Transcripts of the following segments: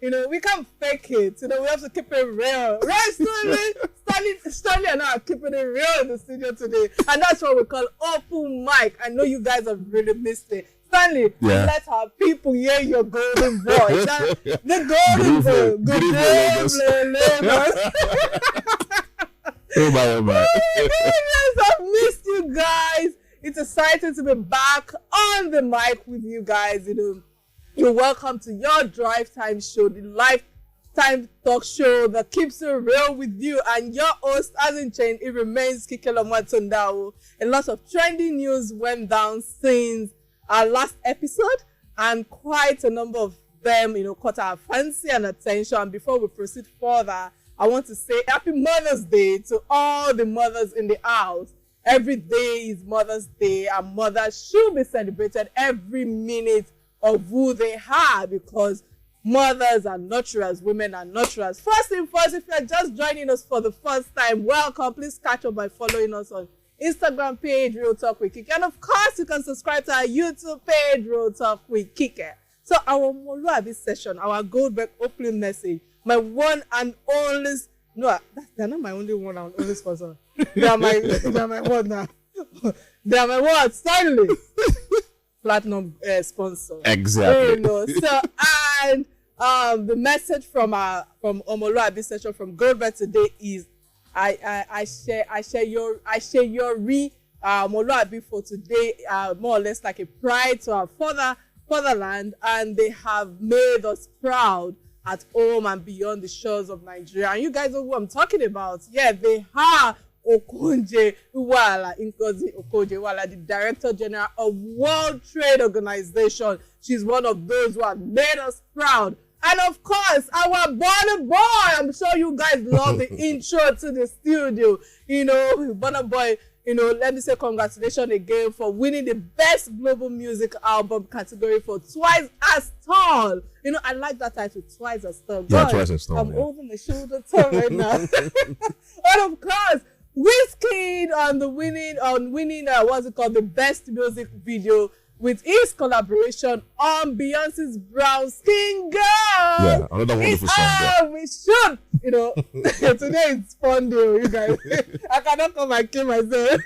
we can't fake it. We have to keep it real. Right, Stanley and I are keeping it real in the studio today. And that's what we call open mic. I know you guys have really missed it. Stanley, let our people hear your golden voice. The golden voice. Good evening, Lagos. Oh my goodness, I've missed you guys. It's exciting to be back on the mic with you guys. You're welcome to your Drive Time show, the lifetime talk show that keeps it real with you. And your host hasn't changed. It remains Kike Atanda-owo. A lot of trending news went down since our last episode, and quite a number of them, caught our fancy and attention. And before we proceed further, I want to say Happy Mother's Day to all the mothers in the house. Every day is Mother's Day, and mothers should be celebrated every minute of who they are, because mothers are naturals, women are naturals. First thing first, if you're just joining us for the first time, welcome. Please catch up by following us on Instagram page, Real Talk with Kike. And of course, you can subscribe to our YouTube page, Real Talk with Kike. So our Moluabi session, our Goldberg opening message, my one and only, no, they're not my only one and only sponsor. They are my what now? They are my what? Stanley. Platinum sponsor. Exactly. So, and the message from Omoluabi session from Goldberg today is, I share your Omoluabi for today, more or less like a pride to our fatherland, and they have made us proud at home and beyond the shores of Nigeria. And you guys know who I'm talking about. Yeah, they are Ngozi Okonjo-Iweala, the Director General of World Trade Organization. She's one of those who have made us proud. And of course, our Burna Boy. I'm sure you guys love the intro to the studio. Burna Boy, let me say congratulations again for winning the Best Global Music Album category for Twice as Tall. I like that title, Twice as Tall. Yeah, Twice as Tall. I'm over my shoulder tall right now. And of course, Wizkid on winning the Best Music Video with his collaboration on Beyonce's Brown Skin Girl. Yeah, another wonderful song. We should, today it's fun day, you guys. I cannot come and kill myself.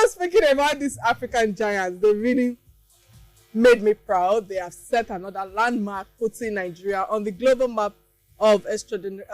Speaking about these African giants, they really made me proud. They have set another landmark, putting Nigeria on the global map of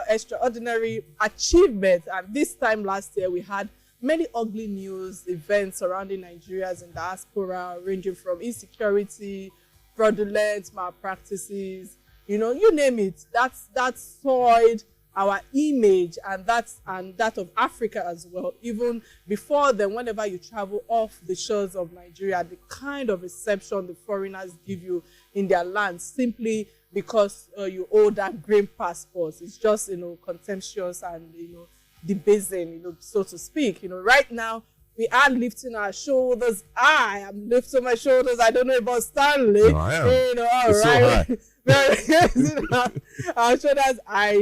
extraordinary achievement. And this time last year, we had many ugly news events surrounding Nigerians in diaspora, ranging from insecurity, fraudulent malpractices, you name it. That soiled our image and that of Africa as well. Even before then, whenever you travel off the shores of Nigeria, the kind of reception the foreigners give you in their land simply because you hold that green passport, it's just contemptuous and debasing, so to speak. Right now we are lifting our shoulders. I am lifting my shoulders. I don't know about Stanley. No, I am. All right. So our shoulders are,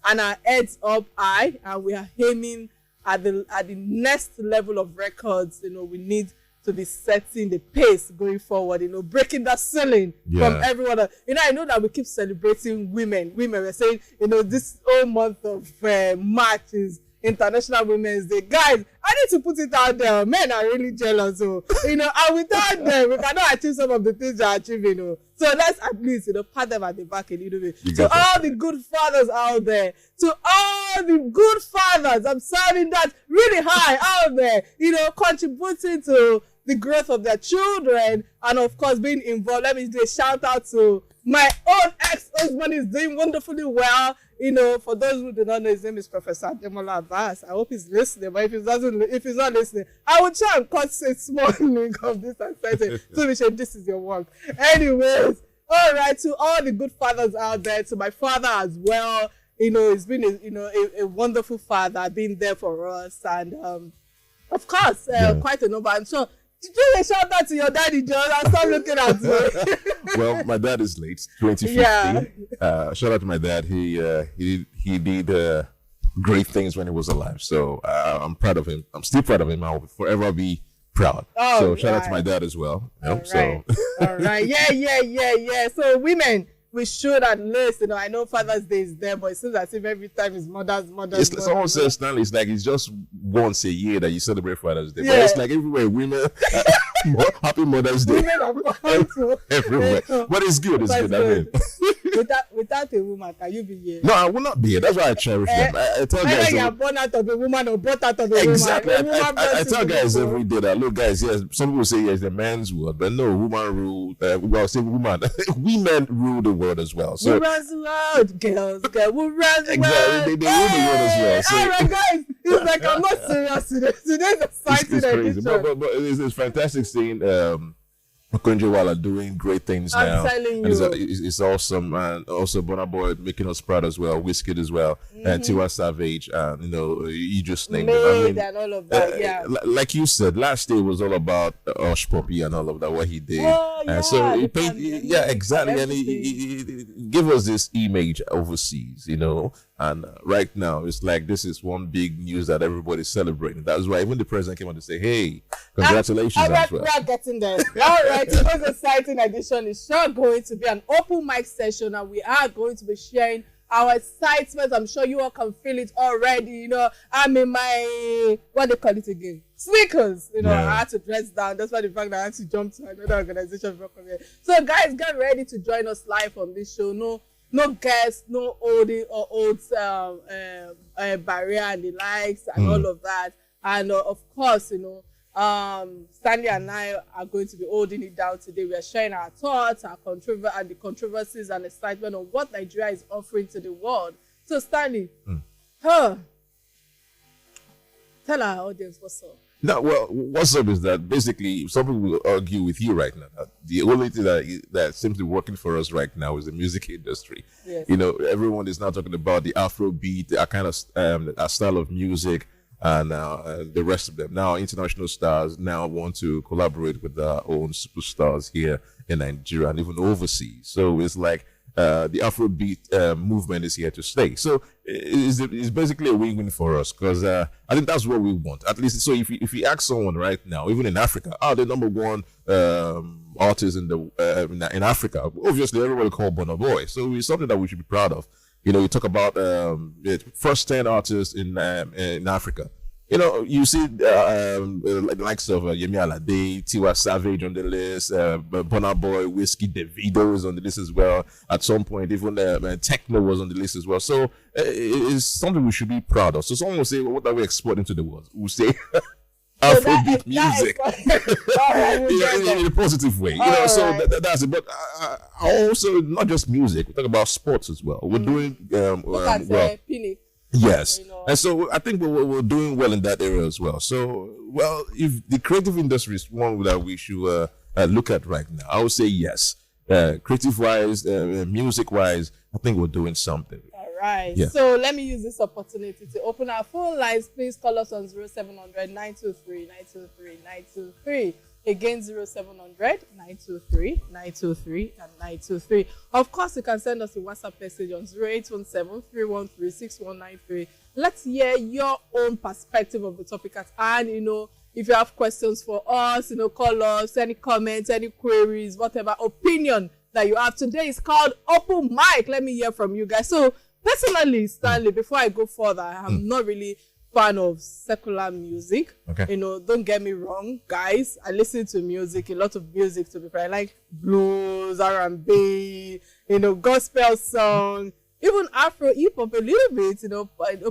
and our heads up high, and we are aiming at the next level of records. We need to be setting the pace going forward, breaking that ceiling from everyone. I know that we keep celebrating women. We're saying, this whole month of March is International Women's Day. Guys, I need to put it out there. Men are really jealous. And without them, we cannot achieve some of the things they're achieving. So let's at least, pat them at the back a little bit. To all the good fathers out there, I'm sounding that really high out there, contributing to the growth of their children, and of course being involved. Let me do a shout out to my own ex-husband. Is doing wonderfully well. For those who do not know, his name is Professor Demola Abbas. I hope he's listening, but if he's not listening, I will try and cut a small link of this and say to me, this is your work. Anyways, all right, to all the good fathers out there, to my father as well. He's been a wonderful father, being there for us, and of course, quite a number. And so, do a shout out to your daddy, John. I'll stop looking at me. Well, my dad is late, 2015. Yeah. Shout out to my dad. He did great things when he was alive. So I'm proud of him. I'm still proud of him. I will forever be proud. So shout out to my dad as well. All right. Yeah. So women, we should at least, I know Father's Day is there, but it seems as if every time is Mother's. Someone says, Stanley, it's like it's just once a year that you celebrate Father's Day. But it's like everywhere, women, happy Mother's Day. Women are everywhere. But it's good, it's good. I mean. Without a woman, can you be here? No, I will not be here. That's why I cherish them. I tell guys. Whether you're born out of a woman or brought out of a exactly. woman. I tell guys every day that, look, guys, yes, some people say yes, the man's world, but no, woman rule. Well, say woman, women rule the world as well. So women's world, girls, women's exactly, they rule the world as well. So, all right, guys, it's like I'm not serious today. Today's exciting it's crazy, but it's fantastic seeing Okonjo-Iweala doing great things now. I'm telling you. And it's awesome. And also Burna Boy making us proud as well. Wizkid as well. And Tiwa Savage. And, you just named them. I mean, and all of that, like you said, last year was all about Osh Poppy and all of that, what he did. And so he paid, exactly. And he gave us this image overseas, And right now, it's like this is one big news that everybody's celebrating. That's why even the president came on to say, hey, congratulations as well. We are getting there. All right, today's exciting edition is sure going to be an open mic session, and we are going to be sharing our excitement. I'm sure you all can feel it already. I'm in my, what they call it again? Sneakers. I had to dress down. That's why the fact that I had to jump to another organization. So guys, get ready to join us live on this show. No guests, no oldie or old barrier and the likes and all of that. And of course, Stanley and I are going to be holding it down today. We are sharing our thoughts, the controversies and excitement on what Nigeria is offering to the world. So Stanley, tell our audience what's up. No, well, what's up is that basically some people will argue with you right now. The only thing that seems to be working for us right now is the music industry. Yes. Everyone is now talking about the Afrobeat, a kind of a style of music, and the rest of them. Now, international stars now want to collaborate with their own superstars here in Nigeria and even overseas. So it's like the Afrobeat movement is here to stay. So it's basically a win-win for us because I think that's what we want. At least, so if you ask someone right now, even in Africa, the number one artist in Africa, obviously everybody call Burna Boy. So it's something that we should be proud of. You talk about the first 10 artists in Africa. You see the likes of Yemi Alade, Tiwa Savage on the list, Burna Boy, Wizkid, Davido is on the list as well. At some point, even Techno was on the list as well. So it's something we should be proud of. So someone will say, well, what are we exporting to the world? We'll say Afrobeat music. In a positive way. So that's it. But also, not just music, we talk about sports as well. We're doing Pinnick. Yes. And so I think we're doing well in that area as well. So, if the creative industry is one that we should look at right now, I would say yes. Creative-wise, music-wise, I think we're doing something. All right. Yeah. So let me use this opportunity to open our phone lines. Please call us on 0700 923 923 923. Again, 0700 923 923 and 923. Of course, you can send us a WhatsApp message on 0817 313 6193. Let's hear your own perspective of the topic at hand. If you have questions for us, call us, any comments, any queries, whatever opinion that you have. Today is called Open Mic. Let me hear from you guys. So, personally, Stanley, before I go further, I'm not really fan of secular music. Okay. Don't get me wrong, guys. I listen to music, a lot of music to be fair. I like blues, R&B, gospel songs, even Afro hip hop a little bit,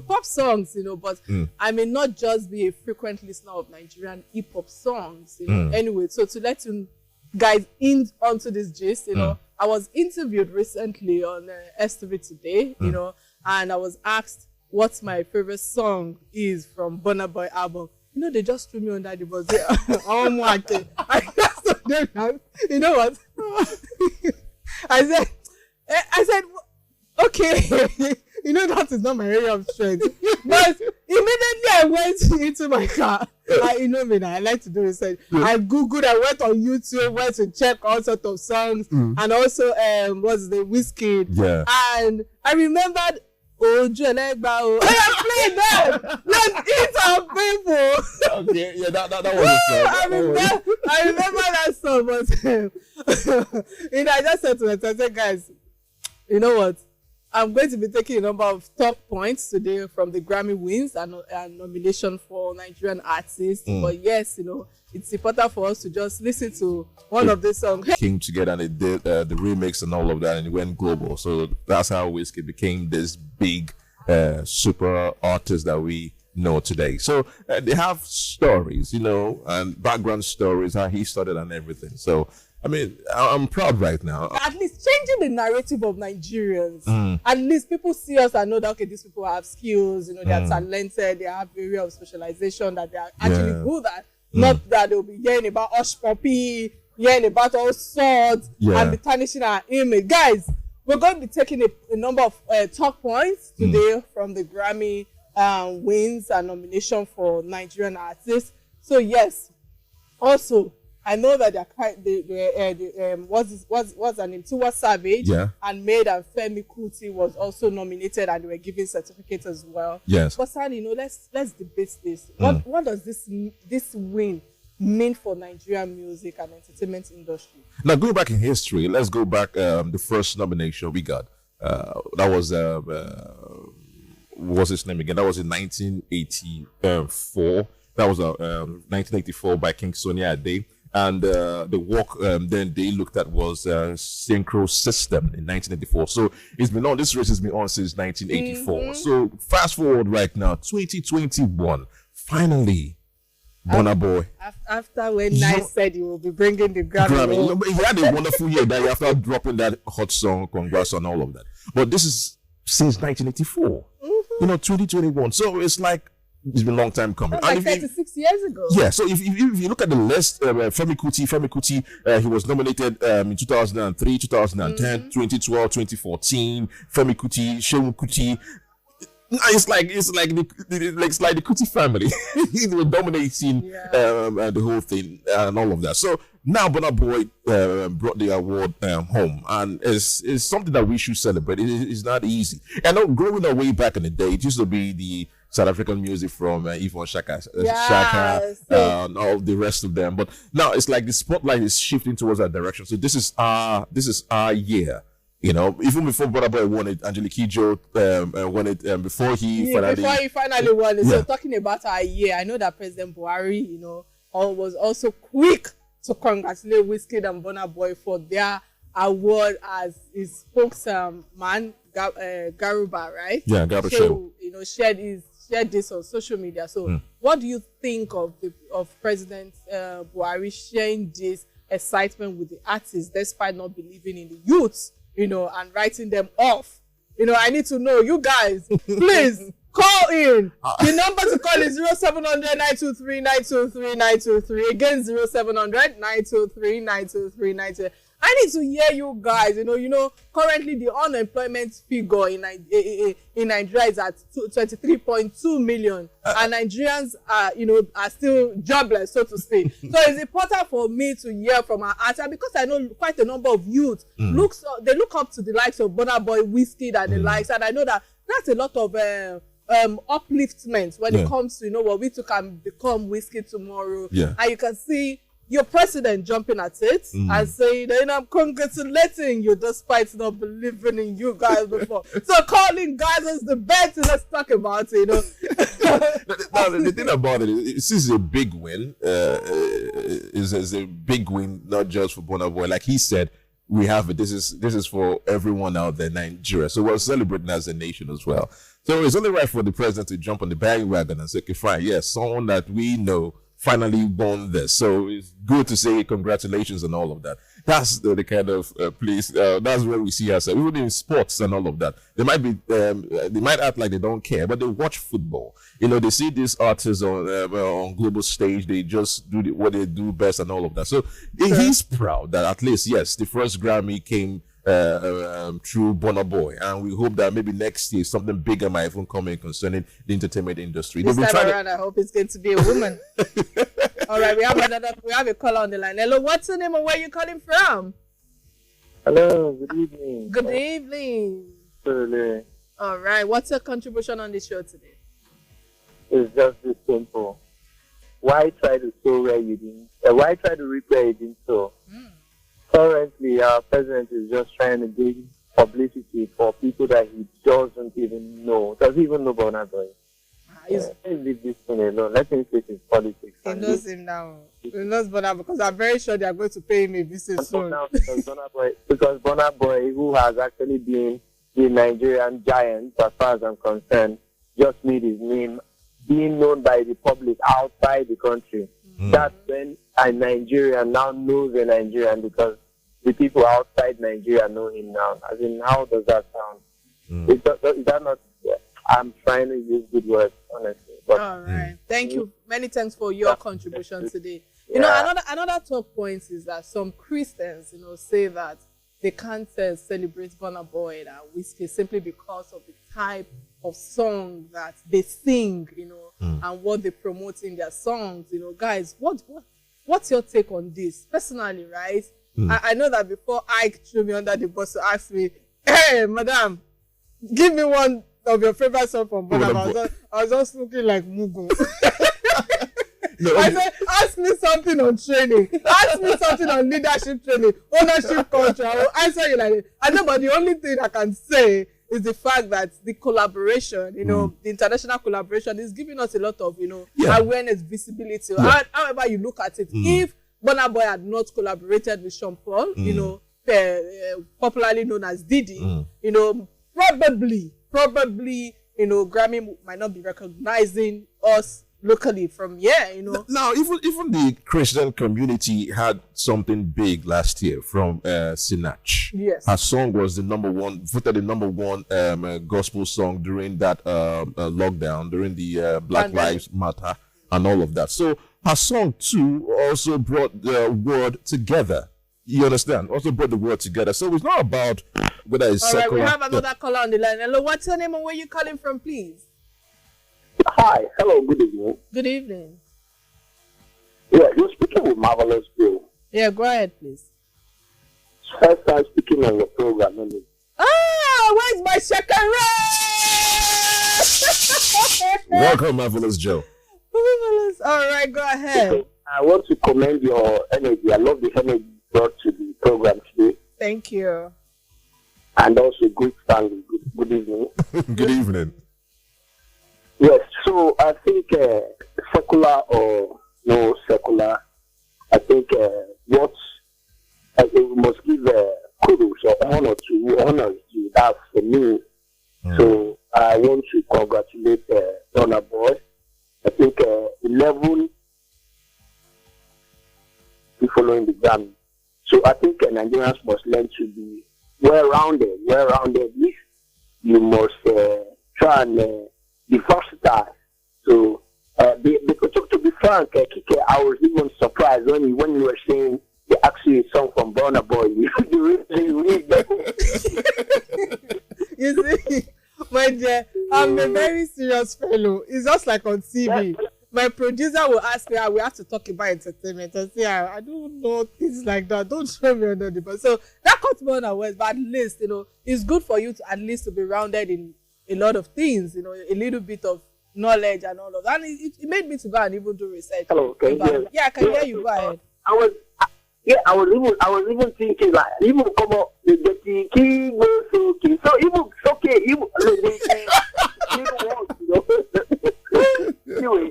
pop songs, but I may not just be a frequent listener of Nigerian hip hop songs, Anyway, so to let you guys in onto this gist, I was interviewed recently on STV Today, and I was asked what my favorite song is from Burna Boy album. They just threw me under the bus. I just told them that, you know what? I said, okay, that is not my area of strength. But immediately I went into my car. I like to do research. I Googled, I went on YouTube, went to check all sorts of songs, and also what's the Wizkid. Yeah. And I remembered Oju Elegba. I played that. Let's eat our people. Okay, yeah, that was a song. I remember that song, but I just said to myself, I said, guys, You know what? I'm going to be taking a number of top points today from the Grammy wins and nomination for Nigerian artists. But yes, it's important for us to just listen to one of the songs. Came together and they did the remix and all of that, and it went global. So that's how Wizkid became this big super artist that we know today. So they have stories, and background stories, how he started and everything. So I mean, I'm proud right now. At least changing the narrative of Nigerians. At least people see us and know that, okay, these people have skills, they are talented, they have area of specialization that they are actually good at. Not that they'll be hearing about Hush Puppy, hearing about all sorts, and be tarnishing our image. Guys, we're going to be taking a number of talk points today from the Grammy wins and nomination for Nigerian artists. So yes, also, I know that what's her name? Tiwa Savage and Maid and Femi Kuti was also nominated, and they were given certificates as well. Yes. But Sani, let's debate this. What does this win mean for Nigerian music and entertainment industry? Now, going back in history, let's go back. The first nomination we got, that was what's his name again? That was in 1984. That was 1984 by King Sunny Ade. And the work then they looked at was Synchro System in 1984. So it's been on, this race has been on since 1984. So fast forward right now, 2021, finally, Burna Boy. After when Nice said you will be bringing the Grammy. He had a wonderful year that after dropping that hot song, congrats on all of that. But this is since 1984, 2021. So it's like, it's been a long time coming. Like 36 years ago. Yeah, so if you look at the list, Femi Kuti, he was nominated in 2003, 2010, 2012, 2014. Femi Kuti, Seun Kuti. It's like the Kuti family. He was dominating the whole thing and all of that. So now Burna Boy brought the award home, and it's something that we should celebrate. It's not easy. And growing up way back in the day, it used to be the South African music from Yvonne Shaka, and all the rest of them. But now it's like the spotlight is shifting towards that direction. So this is our year. Even before Burna Boy won it, Angelique Kidjo won it before he finally won it. So talking about our year, I know that President Buhari, was also quick to congratulate Wizkid and Burna Boy for their award as his spokesman, Garuba, right? Yeah, Garuba. So, shared this on social media. So what do you think of President Buhari sharing this excitement with the artists despite not believing in the youths, and writing them off? I need to know, you guys, please call in. The number to call is 0700 923 923 923. Again, 0700 923 923 923. I need to hear you guys. Currently the unemployment figure in Nigeria is at 23.2 million, and Nigerians are still jobless, so to speak. So it's important for me to hear from our artists, because I know quite a number of youth they look up to the likes of Burna Boy, Wizkid, and the likes, and I know that's a lot of upliftment when it comes to we too can become Wizkid tomorrow. And you can see your president jumping at it and saying, I'm congratulating you despite not believing in you guys before. So calling guys is the best. Let's talk about it. Now, the thing about it is, this is a big win. Is a big win, not just for Burna Boy. Like he said, we have it. This is for everyone out there in Nigeria. So we're celebrating as a nation as well. So it's only right for the president to jump on the bandwagon and say, okay, fine, yes, someone that we know finally won this. So it's good to say congratulations and all of that. That's the kind of place, that's where we see ourselves. Even in sports and all of that. They might act like they don't care, but they watch football. They see these artists on global stage. They just do what they do best and all of that. So he's proud that at least, yes, the first Grammy came through Burna Boy, and we hope that maybe next year something bigger might even come in concerning the entertainment industry. This time around, I hope it's going to be a woman. All right, we have a caller on the line. Hello, what's your name and where are you calling from? Hello, good evening. Good evening. Hello. All right, what's your contribution on the show today? It's just this simple. Why try to sow where you didn't? Why try to reap where you didn't sow? Currently, our president is just trying to dig publicity for people that he doesn't even know. Doesn't even know Burna Boy. Let's leave this thing alone. Let him face his politics. He knows him now. He knows Burna because I'm very sure they are going to pay him a visit soon. Because Burna Boy, who has actually been the Nigerian giant, as far as I'm concerned, just made his name being known by the public outside the country. That's when a Nigerian now knows a Nigerian, because the people outside Nigeria know him now. As in, how does that sound? Is that not? I'm trying to use good words, honestly. But, all right. Thank you. Many thanks for your contribution today. You know, another talk point is that some Christians, say that they can't celebrate Burna Boy and Wizkid simply because of the type of song that they sing, and what they promote in their songs. Guys, what's your take on this? Personally, right? I know that before Ike threw me under the bus to ask me, hey, madam, give me one of your favorite song from Burna Boy. I was just looking like Mugu. I said, ask me something on training. Ask me something on leadership training, ownership culture. I will answer you like that. I know, but the only thing I can say is the fact that the collaboration, the international collaboration is giving us a lot of, awareness, visibility. However you look at it, if Burna Boy had not collaborated with Sean Paul, popularly known as Diddy, probably, Grammy might not be recognizing us locally from here, Now, even the Christian community had something big last year from Sinatra. Yes. Her song was voted the number one gospel song during that lockdown, during the Black Lives Matter and all of that. So her song too also brought the word together. You understand? Also brought the word together. So it's not about whether it's secular. All right, we have another caller on the line. Hello, what's your name and where you calling from, please? Hi, hello, good evening. Good evening. Yeah, you're speaking with Marvelous Bill. Yeah, go ahead, please. First time speaking on your program, isn't it? Where's my shakara? Welcome, Marvelous Joe. Marvelous. All right, go ahead. So, I want to commend your energy. I love the energy brought to the program today. Thank you. And also, good family. Good evening. Good evening. Yes, so I think secular or no secular, I think we must give kudos or honor to that for me. So I want to congratulate Burna Boy. I think 11 people following the Grammy. So I think Nigerians must learn to be well-rounded. At least you must try and be versatile. So, to be frank, Kike, I was even surprised when you were saying they actually a song from Burna Boy. You really You see, my dear, I'm a very serious fellow. It's just like on TV. My producer will ask me, we have to talk about entertainment. I say, I don't know things like that. Don't show me under the bus. So that cuts more than words, but at least, it's good for you to at least to be rounded in a lot of things, a little bit of knowledge and all of that. And it made me to go and even do research. Hello, can you hear me? Yeah, I can hear you. Go ahead. I was even thinking like even come up with the key goes okay. So even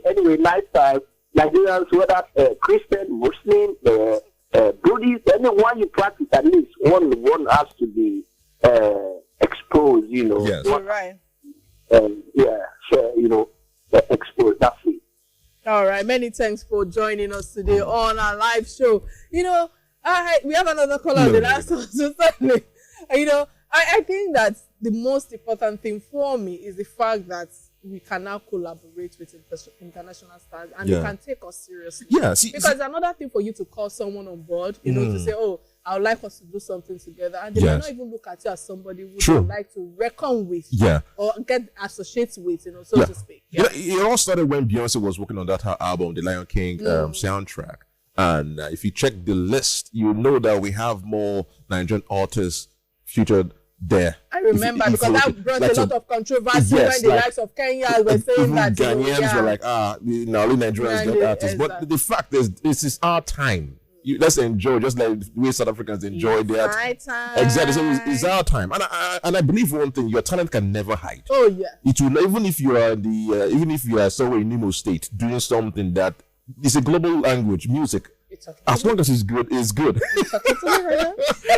anyway, nice time. Nigerians, whether Christian, Muslim, Buddhist, anyone you practice, at least one has to be exposed. Yes. You're right. Exposed. That's it. All right, many thanks for joining us today on our live show. We have another caller on the last one. So certainly, I think that the most important thing for me is the fact that we can now collaborate with international stars and they can take us seriously. Yeah, because another thing for you to call someone on board, to say, I would like us to do something together. And they might not even look at you as somebody who would like to reckon with or get associated with, so to speak. Yeah. It all started when Beyonce was working on that album, the Lion King soundtrack. And if you check the list, you know that we have more Nigerian artists featured there. I remember because that brought a lot of controversy when the likes of Kenya were saying that Ghanaians were like, only Nigerians get artists. But the fact is, this is our time. let's enjoy, just like the way South Africans enjoy their time. Exactly. So it's our time, and I believe one thing: your talent can never hide. Oh yeah. It will, even if you are even if you are somewhere in Imo State doing something that is a global language, music. As long as it's good, it's good.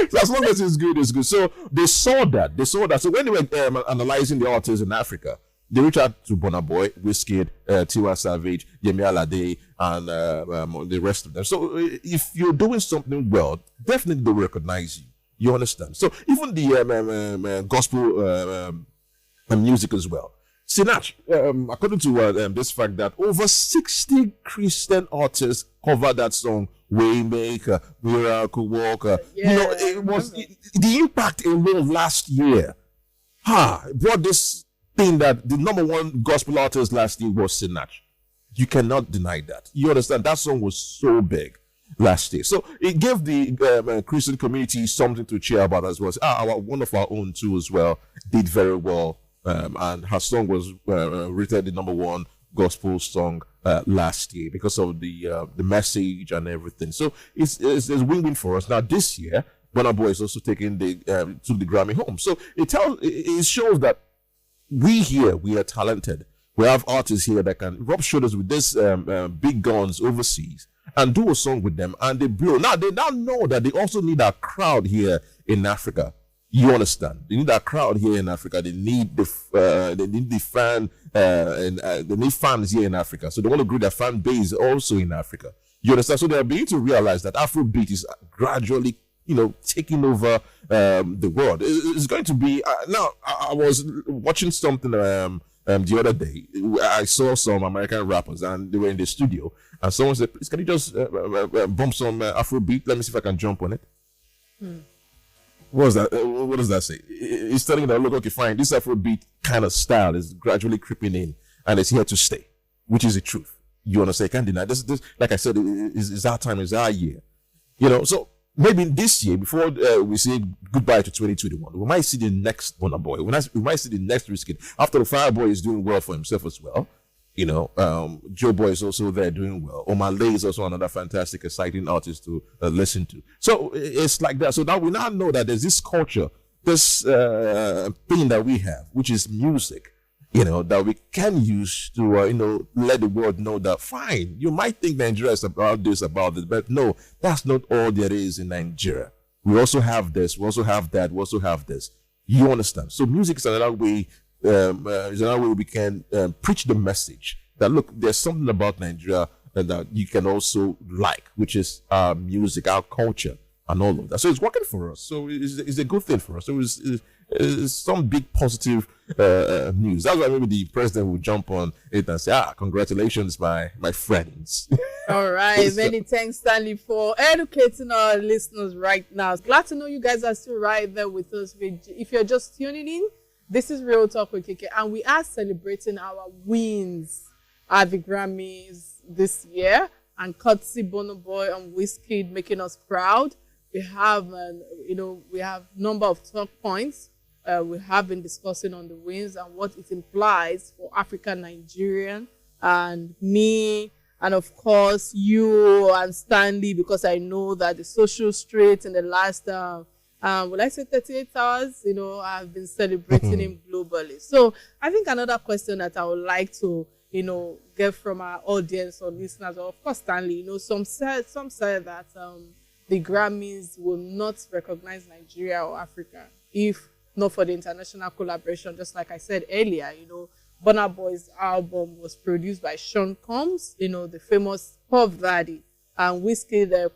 So as long as it's good, it's good. So they saw that. So when they were analyzing the artists in Africa, they reached out to Burna Boy, Wizkid, Tiwa Savage, Yemi Alade, and the rest of them. So if you're doing something well, definitely they'll recognize you. You understand? So even the gospel music as well. Sinatra, according to this fact that over 60 Christian artists covered that song, Waymaker, Miracle Walker. Yeah, it was the impact alone last year. Brought this thing that the number one gospel artist last year was Sinatra. You cannot deny that. You understand? That song was so big last year. So it gave the Christian community something to cheer about as well. One of our own too as well did very well. And her song was rated the number one gospel song last year because of the message and everything. So it's a win-win for us. Now this year, Burna Boy is also taking the Grammy home. So it shows that we are talented. We have artists here that can rub shoulders with this big guns overseas and do a song with them, and they blow. Now they now know that they also need a crowd here in Africa. You understand? They need a crowd here in Africa. They need the fan and they need fans here in Africa. So they want to grow their fan base also in Africa. You understand? So they are beginning to realize that Afrobeat is gradually, taking over the world. It's going to be now. I was watching something the other day. I saw some American rappers and they were in the studio, and someone said, "Please, can you just bump some Afrobeat? Let me see if I can jump on it." What does that say? It's telling that, look, okay, fine, this Afrobeat kind of style is gradually creeping in and it's here to stay, which is the truth. You understand? Can't deny this. Like I said, is our time, is our year. So maybe this year, before we say goodbye to 2021, we might see the next Burna Boy. We might see the next Wizkid. After the Fireboy is doing well for himself as well. Joe Boy is also there doing well. Omalay is also another fantastic, exciting artist to listen to. So it's like that. So now we now know that there's this culture, this thing that we have, which is music, that we can use to, let the world know that, fine, you might think Nigeria is about this, but no, that's not all there is in Nigeria. We also have this, we also have that, we also have this. You understand? So music is another way we can preach the message that, look, there's something about Nigeria that you can also like, which is our music, our culture, and all of that. So it's working for us. So it's a good thing for us. So it's some big positive news. That's why maybe the president will jump on it and say, congratulations, my friends. All right. Many thanks, Stanley, for educating our listeners right now. Glad to know you guys are still right there with us. If you're just tuning in, this is Real Talk with Kike, and we are celebrating our wins at the Grammys this year. And courtesy Burna Boy and Wizkid making us proud. We have, we have number of talk points. We have been discussing on the wins and what it implies for African Nigerian and me, and of course you and Stanley, because I know that the social street in the last 38 hours, I've been celebrating him globally. So I think another question that I would like to, get from our audience or listeners, or of course Stanley, some said that the Grammys will not recognize Nigeria or Africa if not for the international collaboration. Just like I said earlier, Burna Boy's album was produced by Sean Combs, the famous Puff Daddy, and Wizkid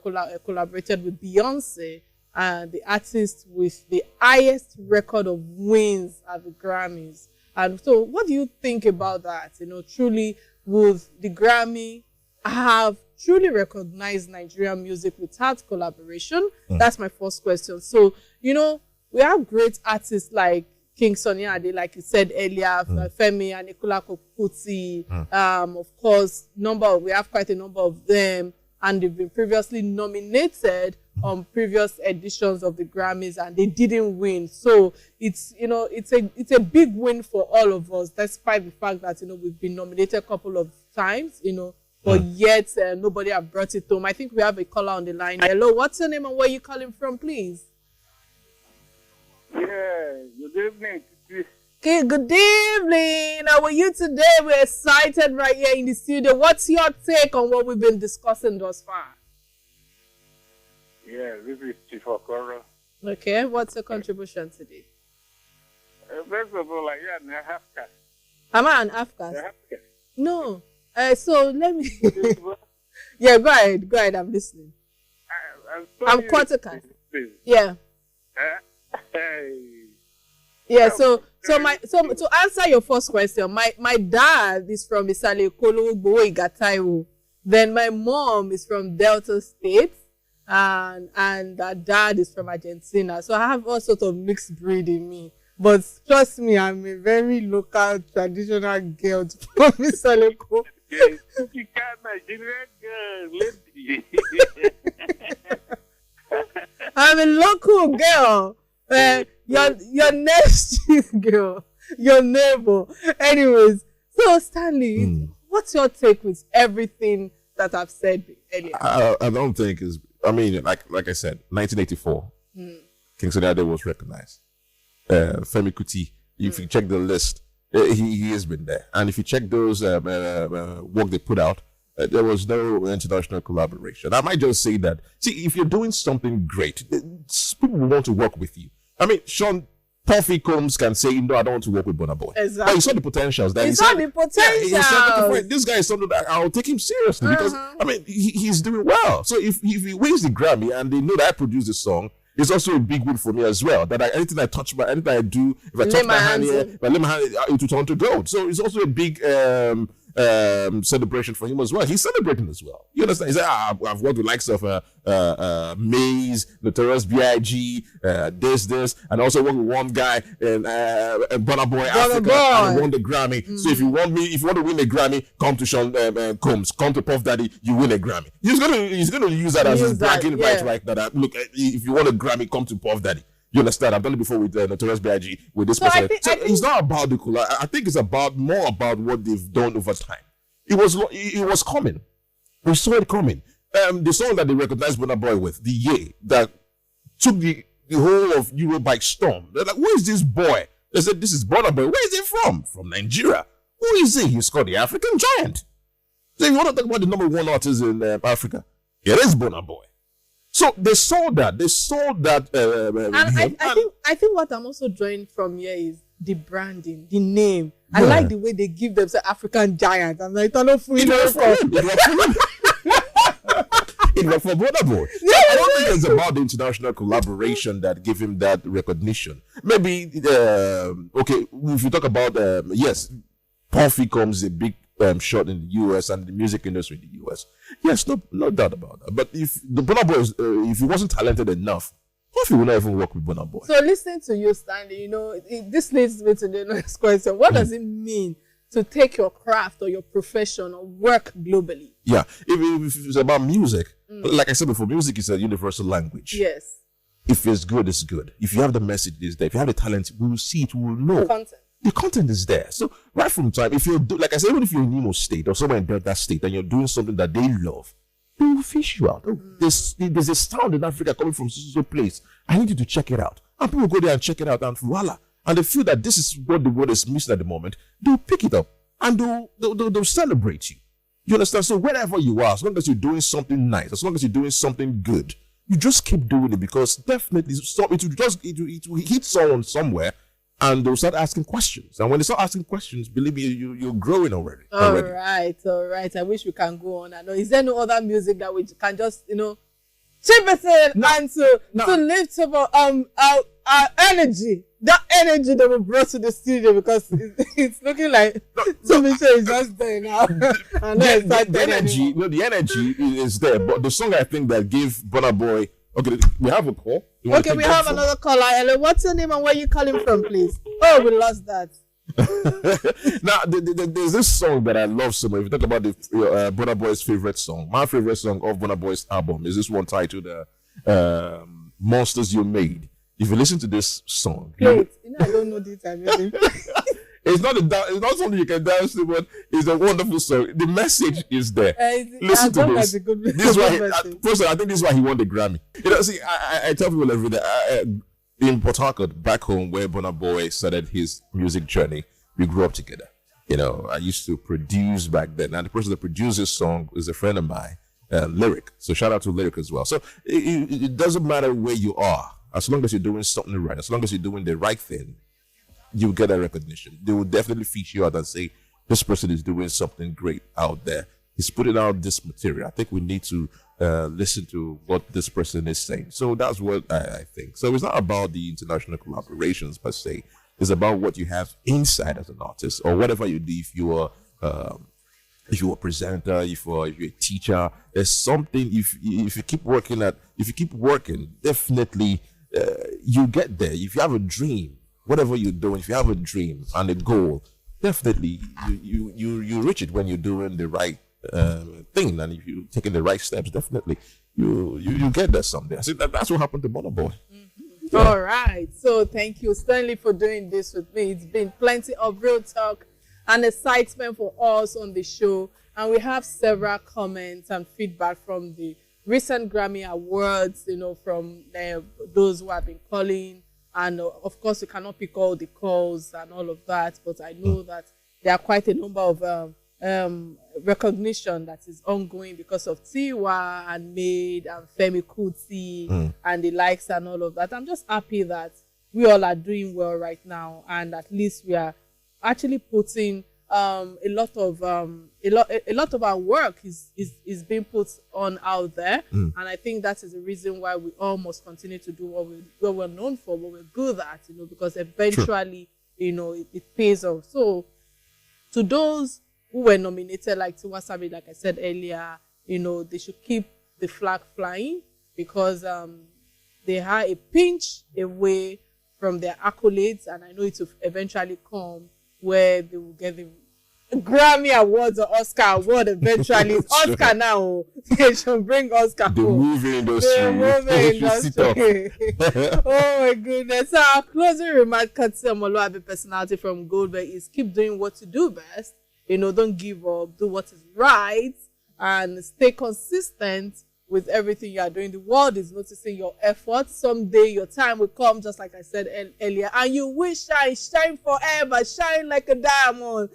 collaborated with Beyonce, the artist with the highest record of wins at the Grammys. And so what do you think about that? Truly, would the Grammy have truly recognized Nigerian music without collaboration? That's my first question. So, we have great artists like King Sunny Ade, like you said earlier, Femi and Nicola Koputi. Of course, we have quite a number of them, and they've been previously nominated on previous editions of the Grammys, and they didn't win. So it's a big win for all of us, despite the fact that we've been nominated a couple of times, but yet nobody have brought it home. I think we have a caller on the line. Hello, what's your name and where you calling from, please? Yeah, good evening. Okay, good evening. How are you today? We're excited right here in the studio. What's your take on what we've been discussing thus far? Yeah, this is Chief Okoro. Okay, what's your contribution today? First of all, like, yeah, I have cash. Am I an Afghan? I have cash. No. So let me. Yeah, go ahead. I'm listening. I'm quarter cash. Yeah. Yeah. So to answer your first question, my dad is from Isale Kolo Igataiwo. Then my mom is from Delta State, and our dad is from Argentina. So I have all sorts of mixed breed in me. But trust me, I'm a very local, traditional girl from Isale Kolo. Nigerian girl, lady. I'm a local girl. Your next girl, your neighbor. Anyways, so Stanley, what's your take with everything that I've said earlier? I don't think is. I mean, like I said, 1984, King Sunny Ade was recognized. Femi Kuti, if you check the list, he has been there. And if you check those work they put out, there was no international collaboration. I might just say that. See, if you're doing something great, people will want to work with you. I mean, Sean Puffy Combs can say, no, I don't want to work with Burna Boy. Exactly. But he saw the potentials. He saw the potentials. He said, okay, this guy is something that I'll take him seriously because, I mean, he's doing well. So if he wins the Grammy and they know that I produced the song, it's also a big win for me as well. That anything I do, if I touch my hand here, if I lay my hand, it will turn to gold. So it's also a big celebration for him as well. He's celebrating as well. You understand? He said, I've worked with likes of Maze, Notorious B.I.G., this, and also worked with one guy in Burna Boy Africa, and he won the Grammy. So if you want to win a Grammy, come to Sean Combs, come to Puff Daddy, you win a Grammy. He's gonna use that as his bragging right. That look, if you want a Grammy, come to Puff Daddy. You understand? I've done it before with Notorious B.I.G. with this person. So it's not about the cool. I think it's more about what they've done over time. It was coming. We saw it coming. The song that they recognized Burna Boy with, the Ye, that took the whole of Europe by storm. They're like, where is this boy? They said, this is Burna Boy. Where is he from? From Nigeria. Who is he? He's called the African Giant. So if you want to talk about the number one artist in Africa, it is Burna Boy. So they saw that. I think what I'm also drawing from here is the branding, the name. Yeah. I like the way they give themselves African Giant. I'm like, I don't feel it was for Burna Boy. So I don't think it's about the international collaboration that gave him that recognition. Maybe okay, if you talk about yes, Puffy comes a big shot in the US and the music industry in the US. Yes, no doubt about that. But if the Burna Boy, if he wasn't talented enough, Puffy would not even work with Burna Boy. So listening to you, Stanley, this leads me to the next question. What does it mean to take your craft or your profession or work globally? Yeah, if it's about music, like I said before, music is a universal language. Yes. If it's good, it's good. If you have the message, it's there. If you have the talent, we will see it, we will know. The content is there. So right from time, if you're like I said, even if you're in Imo State or somewhere in Delta State and you're doing something that they love, they will fish you out. Oh, there's a sound in Africa coming from so place. I need you to check it out. And people go there and check it out and voila. And they feel that this is what the world is missing at the moment. They'll pick it up and they'll celebrate you. You understand? So wherever you are, as long as you're doing something nice, as long as you're doing something good, you just keep doing it because definitely it will hit someone somewhere. And they'll start asking questions. And when they start asking questions, believe me, you're growing already. All right. I wish we can go on. I know. Is there no other music that we can just, chip it in and to lift up our energy? That energy that we brought to the studio because it's looking like Tumisha is just there now. The energy is there. But the song I think that gave Burna Boy. Okay, we have a call. Okay, we have another caller. Hello, what's your name and where you calling from, please? Oh, we lost that. Now, there's this song that I love so much. If you talk about the Burna Boy's favorite song, my favorite song of Burna Boy's album is this one titled Monsters You Made. If you listen to this song... Wait, I don't know this. It's not it's not something you can dance to, but it's a wonderful song. The message is there. Listen to this. This is why, personally, I think this is why he won the Grammy. You know, see, I tell people every day, in Port Harcourt, back home, where Burna Boy started his music journey, we grew up together. You know, I used to produce back then, and the person that produced this song is a friend of mine, Lyric. So shout out to Lyric as well. So it doesn't matter where you are, as long as you're doing something right, as long as you're doing the right thing, you get a recognition. They will definitely feature you out and say, this person is doing something great out there. He's putting out this material. I think we need to listen to what this person is saying. So that's what I think. So it's not about the international collaborations per se. It's about what you have inside as an artist, or whatever you do. If you're a presenter, if you're a teacher, there's something. If you keep working, definitely you get there. If you have a dream, whatever you're doing, if you have a dream and a goal, definitely you reach it when you're doing the right thing, and if you're taking the right steps, definitely you get there someday. I think that's what happened to Burna Boy. Yeah. All right. So thank you, Stanley, for doing this with me. It's been plenty of real talk and excitement for us on the show. And we have several comments and feedback from the recent Grammy Awards, you know, from those who have been calling. And of course, we cannot pick all the calls and all of that. But I know that there are quite a number of recognition that is ongoing because of Tiwa and Maid and Femi Kuti and the likes and all of that. I'm just happy that we all are doing well right now, and at least we are actually putting a lot of our work is being put on out there, and I think that is the reason why we all must continue to do what we're known for, what we're good at, you know, because eventually, you know, it pays off. So to those who were nominated, like Tiwa Savage, like I said earlier, you know, they should keep the flag flying, because they are a pinch away from their accolades, and I know it will eventually come where they will get the Grammy Awards or Oscar Award eventually. It's Oscar now. They should bring Oscar. The movie industry. Oh my goodness. So our closing remark, Katsi Omoluabi personality from Goldberg, is keep doing what you do best. You know, don't give up. Do what is right and stay consistent with everything you are doing. The world is noticing your efforts. Someday your time will come, just like I said earlier, and you will shine forever, shine like a diamond.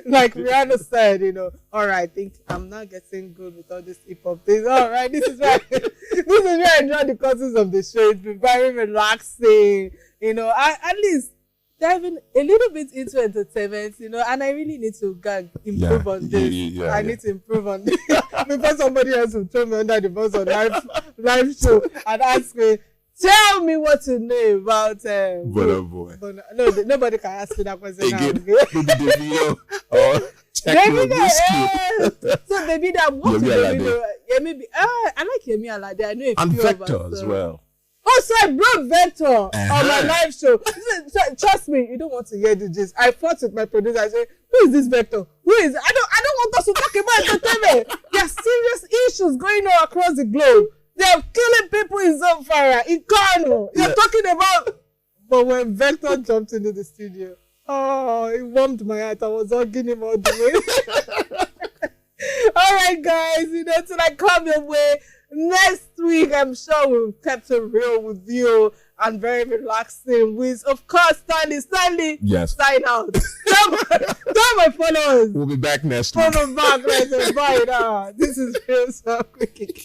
Like Rihanna said, you know. All right, I think I'm not getting good with all this hip hop things. All right, this is where I enjoy the courses of the show. It's been very relaxing, you know. At least diving a little bit into entertainment, you know, and I really need to improve on this. I need to improve on this before somebody else will throw me under the bus on live show and ask me, tell me what to know about Burna Boy. No, nobody can ask me that question now. So Davido, what is Davido? I like Yemi Alade. I know a and few Vector of us, as well. Oh, so I brought Vector on my live show. Trust me, you don't want to hear the gist. I fought with my producer. I said, who is this Vector? Who is it? I don't want us to talk about entertainment. There are serious issues going on across the globe. They are killing people in Zamfara, in Kano. You're talking about... But when Vector jumped into the studio, oh, it warmed my heart. I was hugging him all the way. All right, guys, you know, till I come your way next week, I'm sure we've kept it real with you and very relaxing with, of course, Stanley. Yes. Sign out. Tell my followers. We'll be back next week. Follow back. Bye now. This is Real Talk with Kike.